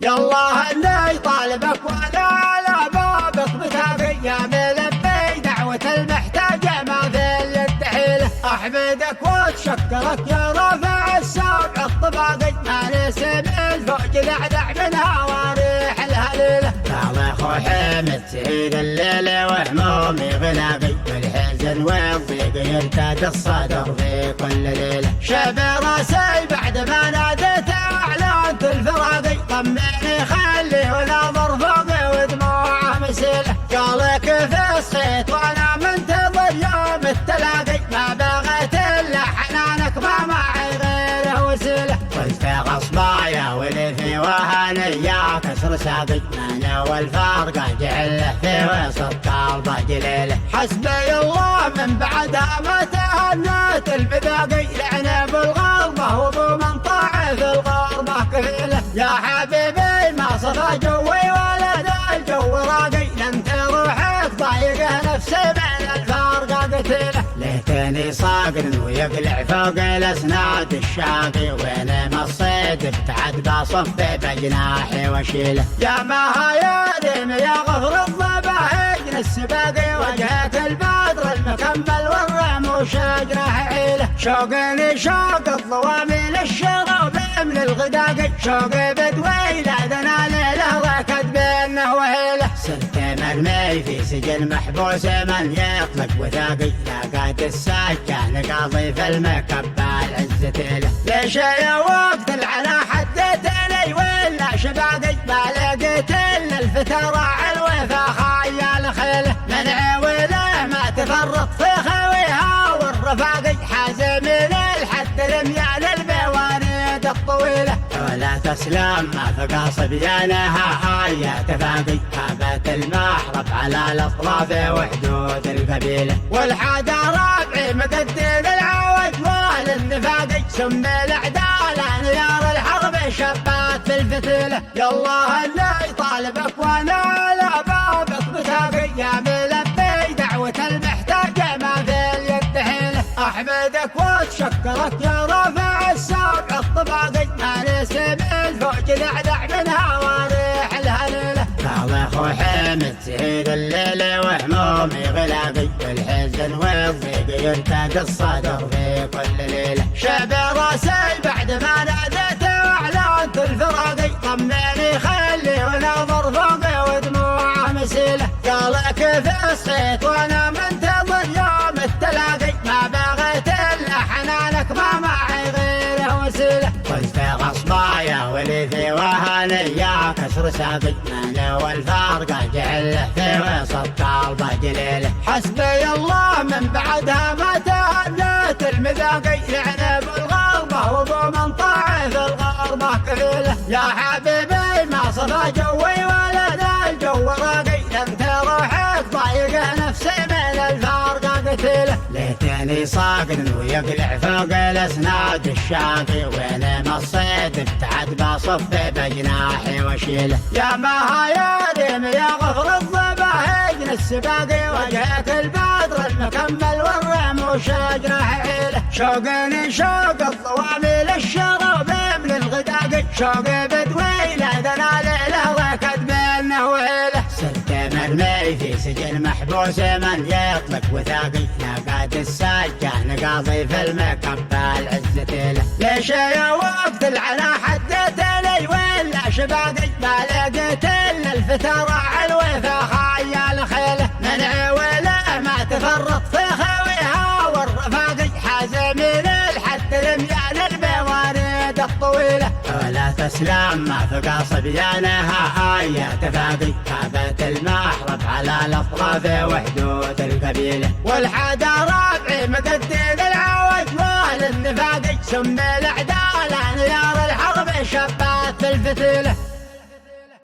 يالله اللي يطالبك وانا على بابك بتاقي يا ملبي دعوة المحتاجة ما في اليد حيلة. احمدك واتشكرك يا رافع الساق الطباقي ما نسم الفوق دعدع منها وريح الهليلة. يا اخو حمد سعيد الليل وهمومي غلاقي والحزن والضيق يرتاد الصدر في كل ليلة. شاب راسي بعد ما ناديت اعلنت الفراقي طمني خلي وناظر فوقي ودموعه مسيلة. قالك في صحيت وانا منتظر يوم التلاقي ما بغيت الا حنانك ما معي غيره وسيلة. قلت غصبايا ولي في وهني يا كسر ساقي انا والفارقة جعله في وسط قلبه جليله. حسبي الله من بعدها ما تهنيت البذاقي لعنه بالغربة وابو من طاعه في الغربة كفيله. يا حبيبي ما صفى جوي ولا ذا الجو راقي لن تروحك ضايقه نفسي من الفارقة قتيله. ليتني صاقر ويقلع فوق الاسناد الشاقي وانا مصيد ابتعد بصفي بجناحي وشيله. يا مهايادم يا غفر الضباهج السباقي وجهك البدر المكمل والرموش جناح عيله. شوقني شوق الضوامي للشرب من الغداقي شوقي بدوي لا دنا ليله ركد بينه وهيله. صرت مرمي في سجن محبوس من يطلق وثاقي لاقات السكان قاضي في المكبال عزتيله. ليش يا وقت العنا حديت لي ولا شباقي ما لقيت الا الفتى راعي الوفا خيال خيله. من عوله ما تفرط في خويها والرفاقي حازم للحد رميان البواريد الطويله. ولا تسلم ما فقا صبيانها هيا تفاقي هابت المحرب على الاطراف وحدود القبيله. والحادى رابعي مقدم العوج والنفاقي سم الاعداء انيار الحرب شبات في الفتيله. يالله اللي يطالبك وانا على بابك بتاقي يا ملبي دعوة المحتاجة ما في اليد حيلة. احمدك واتشكرك يا رافع الساق الطباقي ما نسم الفوق دعدع منها وريح الهليلة. يا اخو حمد سعيد الليل وهمومي غلاقي والحزن والضيق يرتاد الصدر في كل ليلة. شاب راسي بعد ما ناديت واعلنت الفراقي طمني خلي وناظر فوقي ودموعه مسيلة. قالك في صحيت وانا منتظر يوم التلاقي ما بغيت الا حنانك ما معي غيره وسيلة. قلت غصبايا ولي في وهني يا كسر ساقي انا والفارقة جعله في وسط قلبه جليله. حسبي الله من بعدها ما تهنيت المذاقي لعنه بالغربة وابو من طاعه في الغربة كفيله. يا حبيبي ما صفى جوي ولا ذا الجو راقي لن تروحك ضايقه نفسي من الفارقة قتيله. ليتني صاقر ويقلع فوق الاسناد الشاقي وانا مصيد ابتعد بصفي بجناحي وشيله. يا مهايادم يا غفر الضباهج السباقي وجهك البدر المكمل والرموش جناح عيله. شوقني شوق الضوامي للشرب من الغداقي شوقي بدوي لا دنا ليله ركد بينه وهيله. صرت مرمي في سجن محبوس من يطلق وثاقي لاقات السكان قاضي في المكبال عزتيله. ليش يا وقت العنا حديت لي ولا شباقي ما لقيت الا الفتى راعي الوفا خيال خيله. من عوله ما تفرط في خويها والرفاقي حازم للحد رميان البواريد الطويله. ولا تسلم ما فقا صبيانها هيا تفاقي هابت المحرب على الاطراف وحدود القبيله. والحادى رابعي مقدم العوج والنفاقي سم الاعداء انيار الحرب شبات في الفتيله.